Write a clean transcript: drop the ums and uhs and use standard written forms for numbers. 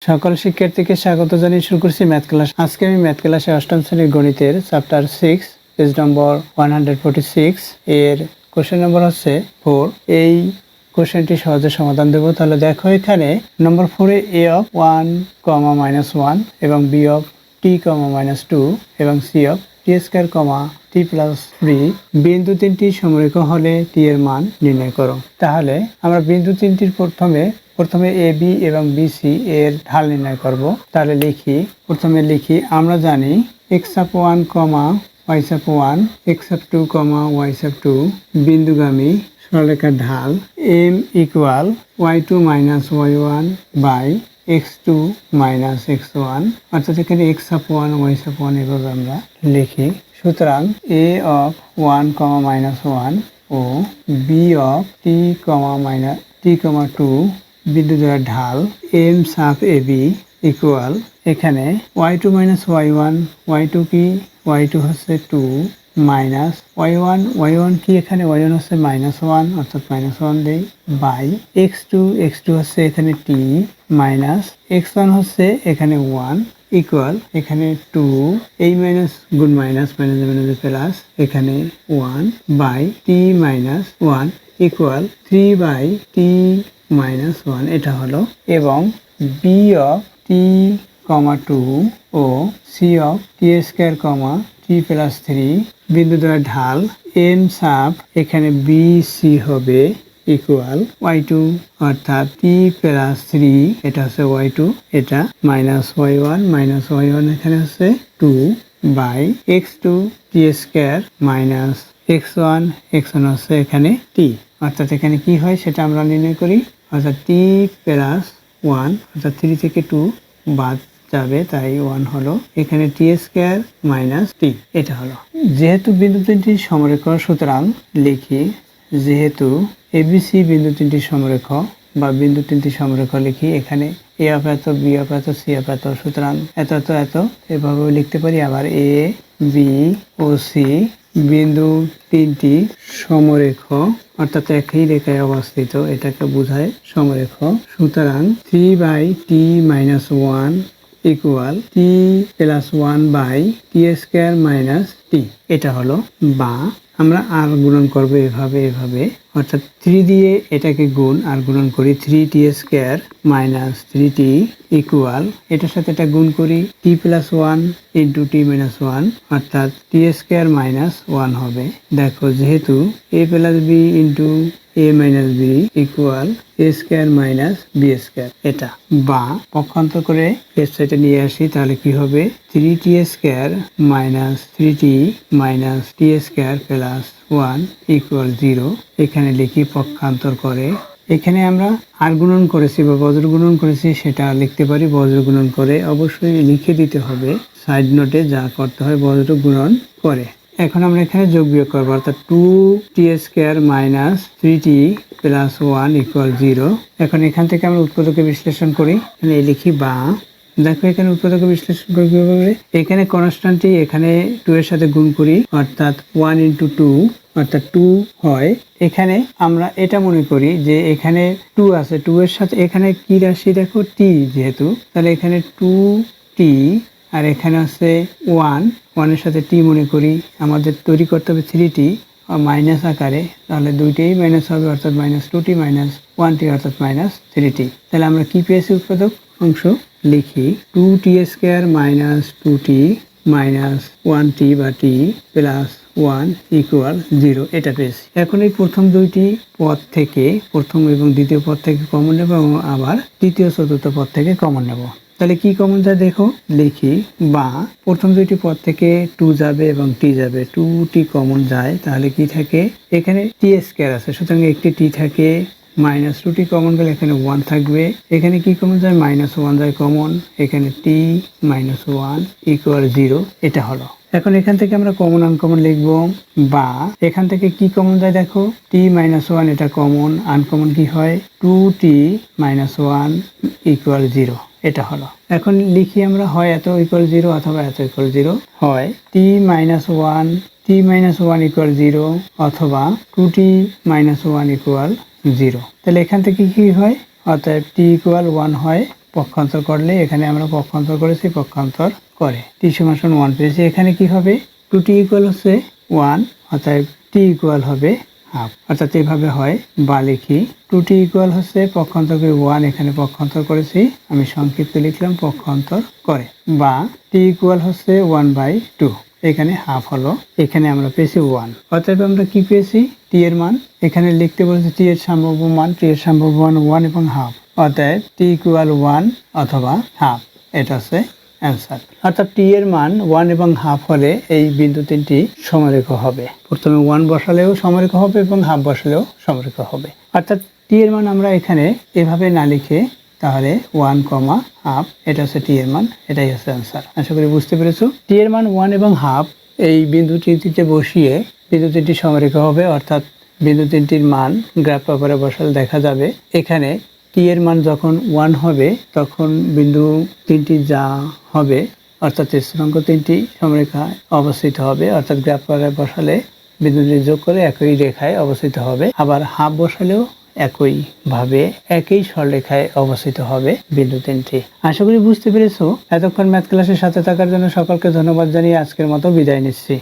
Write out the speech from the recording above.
সকল শিক্ষার্থীকে স্বাগত জানিয়ে শুরু করছি ম্যাথ ক্লাস। আজকে আমি ম্যাথ ক্লাসে অষ্টম শ্রেণীর গণিতের চ্যাপ্টার 6 পেজ নম্বর 146 এর কোশ্চেন নম্বর হচ্ছে 4। এই কোশ্চেনটি সহজে সমাধান দেব। তাহলে দেখো এখানে নম্বর 4 এ a of 1, -1 এবং b of t, -2 এবং c of t square, t plus 3 বিন্দু তিনটি সমরেখ হলে t এর মান নির্ণয় করো। তাহলে আমরা বিন্দু তিনটির প্রথমে এ বি এবং বিসি এর ঢাল নির্ণয় করব। তাহলে প্রথমে লিখি আমরা জানি x1, y1, x2, y2 বিন্দুগামী সরলরেখার ঢাল m equal y2 minus y1 by x2 minus x1, অর্থাৎ এখানে x1 y1 এভাবে আমরা লিখি। সুতরাং a of 1, -1 O b of t, t, 2 বিন্দু দ্বারা ঢাল m সাব ab ইকুয়াল এখানে y2 মাইনাস y1, y2 কি, y2 হচ্ছে 2 মাইনাস y1 কি, এখানে y1 হচ্ছে -1 অর্থাৎ -1 দেই বাই x2 হচ্ছে এখানে t মাইনাস x1 হচ্ছে এখানে 1 ইকুয়াল এখানে 2 এই মাইনাস গুণ মাইনাস প্লাস এখানে 1 by t minus 1 equal 3 by t minus 1 এটা হলো। এবং b of t, 2 ও c of t square, t plus 3 বিন্দু দ্বারা ঢাল m সাব এখানে bc হবে ইকুয়াল y2 অর্থাৎ t প্লাস 3 এটা হচ্ছে y2, এটা মাইনাস y1 এখানে হচ্ছে 2 by x2 t square minus x1 হচ্ছে এখানে t, অর্থাৎ এখানে কি হয় সেটা আমরা নির্ণয় করি। অর্থাৎ t প্লাস 1 অর্থাৎ 3 থেকে 2 বাদ যাবে তাই 1 হলো, এখানে t স্কয়ার মাইনাস t এটা হলো। যেহেতু বিন্দু তিনটি সমরেখ সুতরাং লিখি যেহেতু abc বিন্দু তিনটি সমরেখ বা বিন্দু তিনটি সমরেখ লিখি এখানে a অফ এত, b অফ এত, c অফ এত, সুতরাং এত এভাবেও লিখতে পারি। আবার a, b ও c বিন্দু তিনটি সমরেখ অর্থাৎ একই রেখায় অবস্থিত, এটাকে বোঝায় সমরেখ। সুতরাং 3 by t minus 1 equal t plus 1 by t square minus t এটা হলো। বা আমরা আর গুণন করবো এভাবে অর্থাৎ 3 দিয়ে এটাকে গুণ আর গুণন করি 3t square minus 3t equal এটার সাথে এটা গুণ করি t plus 1 into t minus 1 অর্থাৎ t স্কয়ার মাইনাস 1 হবে। দেখো যেহেতু a plus b into a minus b equal a square minus b square এটা। বা পক্ষান্তর করে এর সাইডে নিয়ে আসি তাহলে কি হবে 3t square minus 3t minus t square plus 1 equal 0। এখানে লিখি পক্ষান্তর করে, এখানে আমরা আর গুণন করেছি বা বজ্র গুণন করেছি সেটা লিখতে পারি। বজ্র গুণন করে অবশ্যই লিখে দিতে হবে সাইড নোটে যা করতে হয় বজ্র গুণন করে। এখন আমরা এখানে যোগ বিয়োগ করবো অর্থাৎ 2t square minus 3t plus 1 equal 0। এখন এখান থেকে আমরা উৎপাদকে বিশ্লেষণ করি, এখানে লিখি বা দেখো এখানে উৎপাদকে বিশ্লেষণ করি কিভাবে, এখানে কনস্ট্যান্টটি এখানে 2 এর সাথে গুণ করি অর্থাৎ 1 ইন্টু 2 অর্থাৎ 2 হয়। এখানে আমরা এটা মনে করি যে এখানে 2 আছে, 2 এর সাথে এখানে কি রাশি দেখো t, যেহেতু তাহলে এখানে 2t আর এখানে আছে 1 এর সাথে t মনে করি। আমাদের তৈরি করতে হবে 3t মাইনাস আকারে, তাহলে দুইটাই মাইনাস হবে অর্থাৎ মাইনাস 2t মাইনাস 1t অর্থাৎ মাইনাস 3t। তাহলে আমরা কি পেয়েছি উৎপাদক অংশ লিখি 2t square minus 2t minus 1t বা t প্লাস 1 ইকুয়াল 0 এটা পেয়েছি। এখন এই প্রথম দুইটি পদ থেকে প্রথম এবং দ্বিতীয় পদ থেকে কমন নেব এবং আবার তৃতীয় চতুর্থ পদ থেকে কমন নেব। তাহলে কি কমন যায় দেখো লিখি বা প্রথম দুইটি পদ থেকে 2 যাবে এবং t যাবে, 2t কমন যায় তাহলে কি থাকে এখানে t স্কয়ার আছে সুতরাং একটি t থাকে, মাইনাস 2t কমন গেলে এখানে 1 থাকবে, এখানে কি কমন যায় -1 যায় কমন, এখানে t মাইনাস 1 ইকুয়াল 0 এটা হলো। এখন এখান থেকে আমরা কমন আনকমন লিখবো বা এখান থেকে কি কমন যায় দেখো t মাইনাস 1 এটা কমন, আনকমন কি হয় 2t মাইনাস 1 ইকুয়াল 0 এটা হলো। এখন লিখি আমরা হয় এত ইকুয়াল 0 অথবা এত ইকুয়াল 0, হয় t মাইনাস 1 ইকুয়াল 0 অথবা 2t মাইনাস 1 ইকুয়াল 0। তাহলে এখান থেকে কি হয় অতএব t ইকুয়াল 1 হয় পক্ষান্তর করলে এখানে আমরা পক্ষান্তর করেছি, পক্ষান্তর করে টি সমান 1 পেয়েছি। এখানে কি হবে, 2t ইকুয়াল হচ্ছে 1, অর্থাৎ t ইকুয়াল হবে হাফ। অর্থাৎ এইভাবে হয়, বা লিখি 2t ইকুয়াল হচ্ছে পক্ষান্তর করে 1, এখানে পক্ষান্তর করেছি, আমি সংক্ষিপ্ত লিখলাম পক্ষান্তর করে, বা t ইকুয়াল হচ্ছে 1/2, এখানে হাফ হলো, এখানে আমরা পেয়েছি 1। অতএব আমরা কি পেয়েছি, t এর মান এখানে লিখতে বলছি, t এর সম্ভাব্য মান, t এর সম্ভাব্য মান 1 এবং হাফ, অতএব t ইকুয়াল 1 অথবা হাফ, এটা হচ্ছে অ্যান্সার। অর্থাৎ টি এর মান 1 এবং হাফ হলে এই বিন্দু তিনটি সমরেখ হবে। প্রথমে 1 বসালেও সমরেখ হবে এবং হাফ বসালেও সমরেখ হবে। অর্থাৎ টি এর মান আমরা এখানে এভাবে না লিখে তাহলে 1, হাফ, এটা হচ্ছে টি এর মান, এটাই হচ্ছে অ্যান্সার। আশা করি বুঝতে পেরেছো। টি এর মান 1 এবং হাফ এই বিন্দু তিনটিতে বসিয়ে বিন্দু তিনটি সমরেখ হবে। অর্থাৎ বিন্দু তিনটির মান গ্রাফ পেপারে বসালে দেখা যাবে, এখানে টি এর মান যখন 1 হবে তখন বিন্দু তিনটি যা হবে, অর্থাৎ স্থানাঙ্ক তিনটি সমরেখায় অবস্থিত হবে। অর্থাৎ গ্রাফ পেপারে বসালে বিন্দুটি যোগ করে একই রেখায় অবস্থিত হবে। আবার হাফ বসালেও একইভাবে একই সরলরেখায় অবস্থিত হবে বিন্দু তিনটি। আশা করি বুঝতে পেরেছো। এতক্ষণ ম্যাথ ক্লাসের সাথে থাকার জন্য সকলকে ধন্যবাদ জানিয়ে আজকের মতো বিদায় নিচ্ছি।